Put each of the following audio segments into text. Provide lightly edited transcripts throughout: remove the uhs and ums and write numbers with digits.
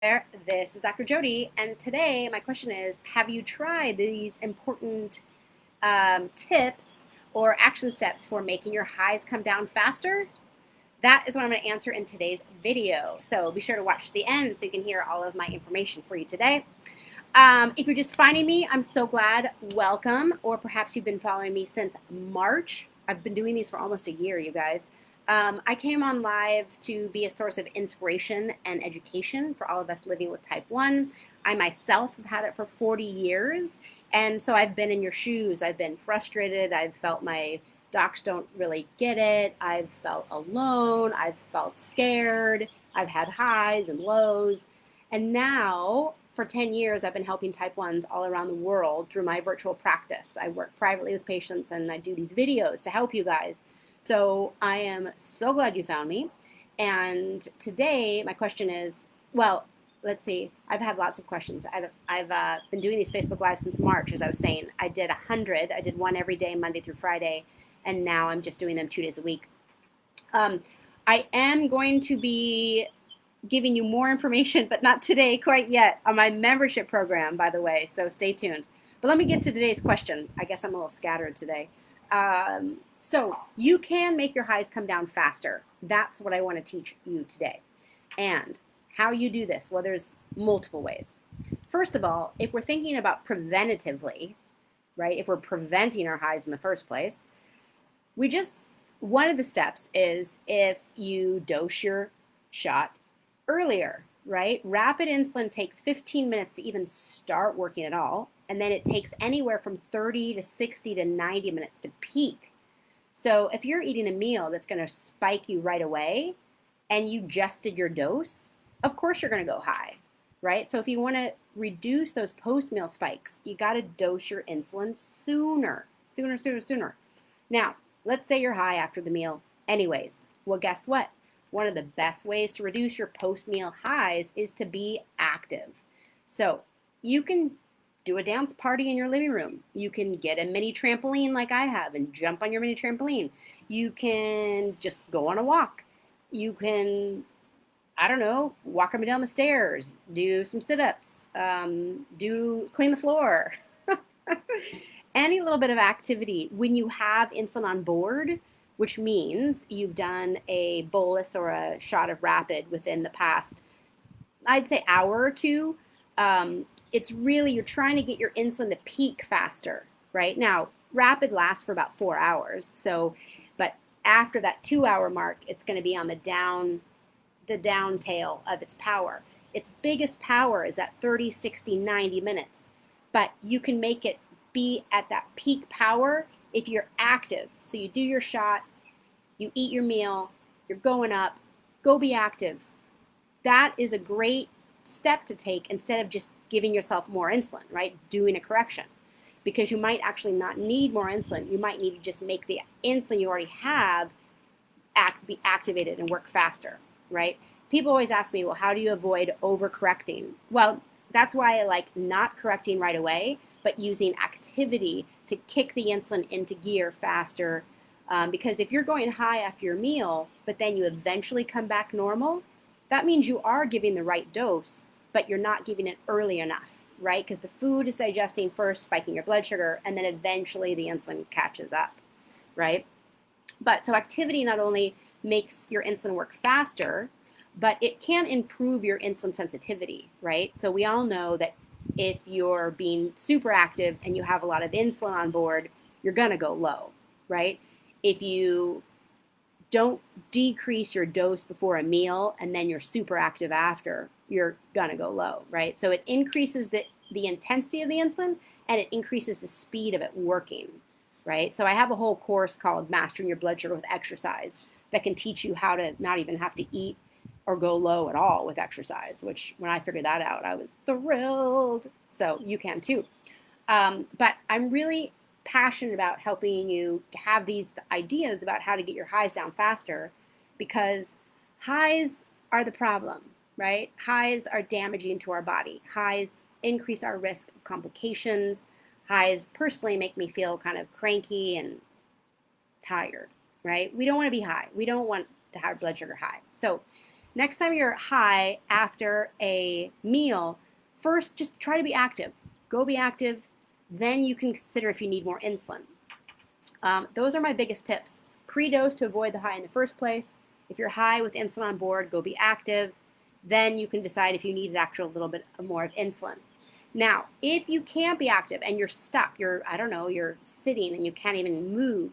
There, this is Dr. Jody, and today my question is: have you tried these important tips or action steps for making your highs come down faster? That is what I'm going to answer in today's video. So be sure to watch to the end so you can hear all of my information for you today. If you're just finding me, I'm so glad. Welcome. Or perhaps you've been following me since March. I've been doing these for almost a year, you guys. I came on live to be a source of inspiration and education for all of us living with type 1. I myself have had it for 40 years. And so I've been in your shoes. I've been frustrated. I've felt my docs don't really get it. I've felt alone. I've felt scared. I've had highs and lows. And now, for 10 years, I've been helping type 1s all around the world through my virtual practice. I work privately with patients and I do these videos to help you guys. So I am so glad you found me. And today, my question is, well, let's see. I've had lots of questions. I've been doing these Facebook Lives since March, as I was saying. I did 100. I did one every day, Monday through Friday. And now I'm just doing them 2 days a week. I am going to be giving you more information, but not today quite yet, on my membership program, by the way. So stay tuned. But let me get to today's question. I guess I'm a little scattered today. So you can make your highs come down faster. That's what I want to teach you today. And how you do this? Well, there's multiple ways. First of all, if we're thinking about preventatively, right, if we're preventing our highs in the first place, one of the steps is if you dose your shot earlier, right? Rapid insulin takes 15 minutes to even start working at all. And then it takes anywhere from 30 to 60 to 90 minutes to peak. So if you're eating a meal that's going to spike you right away and you just did your dose, of course you're going to go high, right? So if you want to reduce those post-meal spikes, you got to dose your insulin sooner. Now, let's say you're high after the meal anyways. Well, guess what? One of the best ways to reduce your post-meal highs is to be active. So you can do a dance party in your living room. You can get a mini trampoline like I have and jump on your mini trampoline. You can just go on a walk. You can, I don't know, walk up and down the stairs, do some sit-ups, clean the floor. Any little bit of activity when you have insulin on board, which means you've done a bolus or a shot of rapid within the past, I'd say, hour or two. It's really, you're trying to get your insulin to peak faster, right? Now, rapid lasts for about 4 hours. So, but after that 2 hour mark, it's going to be on the down tail of its power. Its biggest power is at 30, 60, 90 minutes. But you can make it be at that peak power if you're active. So you do your shot, you eat your meal, you're going up, go be active. That is a great step to take instead of just giving yourself more insulin, right? Doing a correction. Because you might actually not need more insulin. You might need to just make the insulin you already have be activated and work faster, right? People always ask me, well, how do you avoid overcorrecting? Well, that's why I like not correcting right away, but using activity to kick the insulin into gear faster. Because if you're going high after your meal, but then you eventually come back normal, that means you are giving the right dose, but you're not giving it early enough, right? Because the food is digesting first, spiking your blood sugar, and then eventually the insulin catches up, right? But so activity not only makes your insulin work faster, but it can improve your insulin sensitivity, right? So we all know that if you're being super active and you have a lot of insulin on board, you're going to go low, right? If you don't decrease your dose before a meal and then you're super active after, you're going to go low, right? So it increases the intensity of the insulin and it increases the speed of it working, right? So I have a whole course called Mastering Your Blood Sugar with Exercise that can teach you how to not even have to eat or go low at all with exercise, which when I figured that out, I was thrilled. So you can too. But I'm really passionate about helping you have these ideas about how to get your highs down faster, because highs are the problem, right? Highs are damaging to our body. Highs increase our risk of complications. Highs personally make me feel kind of cranky and tired, right? We don't want to be high. We don't want to have blood sugar high. So next time you're high after a meal, first just try to be active. Go be active. Then you can consider if you need more insulin. Those are my biggest tips. Pre-dose to avoid the high in the first place. If you're high with insulin on board, go be active. Then you can decide if you need an actual little bit more of insulin. Now, if you can't be active and you're stuck, you're sitting and you can't even move,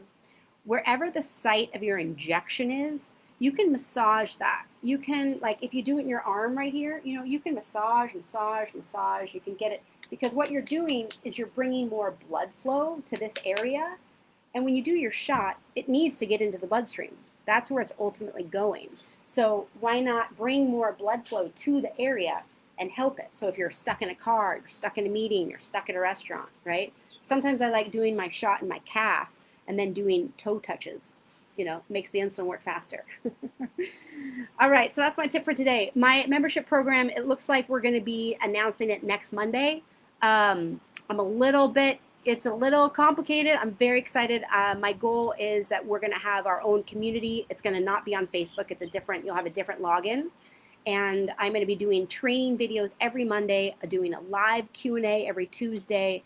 wherever the site of your injection is, you can massage that. You can, like, if you do it in your arm right here, you can massage. You can get it, because what you're doing is you're bringing more blood flow to this area. And when you do your shot, it needs to get into the bloodstream. That's where it's ultimately going. So why not bring more blood flow to the area and help it? So if you're stuck in a car, you're stuck in a meeting, you're stuck at a restaurant, right? Sometimes I like doing my shot in my calf and then doing toe touches. Makes the insulin work faster. All right, so that's my tip for today. My membership program, it looks like we're going to be announcing it next Monday. It's a little complicated. I'm very excited. My goal is that we're going to have our own community. It's going to not be on Facebook. You'll have a different login. And I'm going to be doing training videos every Monday, doing a live Q&A every Tuesday.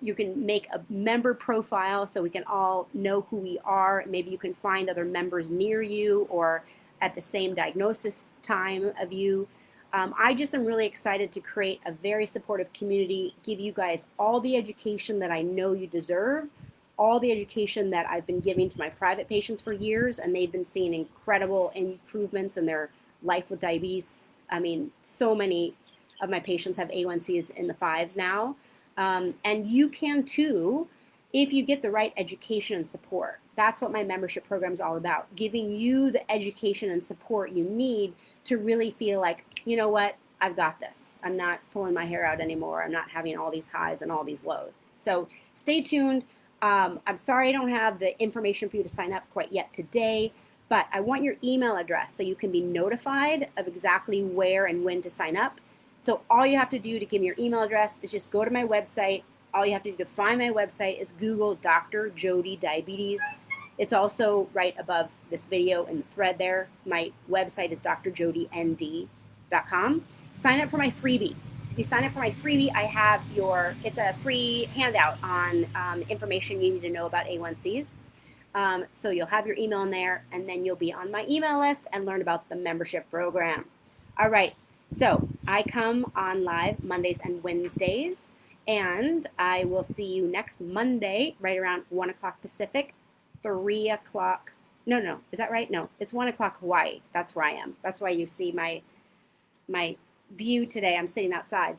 You can make a member profile so we can all know who we are. Maybe you can find other members near you or at the same diagnosis time of you. I just am really excited to create a very supportive community, give you guys all the education that I know you deserve, all the education that I've been giving to my private patients for years, and they've been seeing incredible improvements in their life with diabetes. I mean, so many of my patients have A1Cs in the 5s now. And you can too, if you get the right education and support. That's what my membership program is all about, giving you the education and support you need to really feel like, you know what, I've got this. I'm not pulling my hair out anymore. I'm not having all these highs and all these lows. So stay tuned. I'm sorry I don't have the information for you to sign up quite yet today, but I want your email address so you can be notified of exactly where and when to sign up. So all you have to do to give me your email address is just go to my website. All you have to do to find my website is Google Dr. Jody Diabetes. It's also right above this video in the thread there. My website is drjodynd.com. Sign up for my freebie. If you sign up for my freebie, it's a free handout on information you need to know about A1Cs. So you'll have your email in there, and then you'll be on my email list and learn about the membership program. All right, so I come on live Mondays and Wednesdays, and I will see you next Monday right around 1 o'clock Pacific, 3 o'clock. No, is that right? No, it's 1 o'clock Hawaii. That's where I am. That's why you see my view today. I'm sitting outside.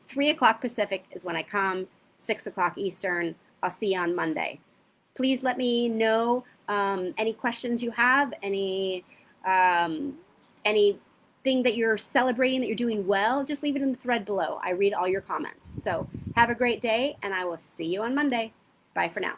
3 o'clock Pacific is when I come, 6 o'clock Eastern. I'll see you on Monday. Please let me know any questions you have, anything that you're celebrating, that you're doing well. Just leave it in the thread below. I read all your comments. So have a great day, and I will see you on Monday. Bye for now.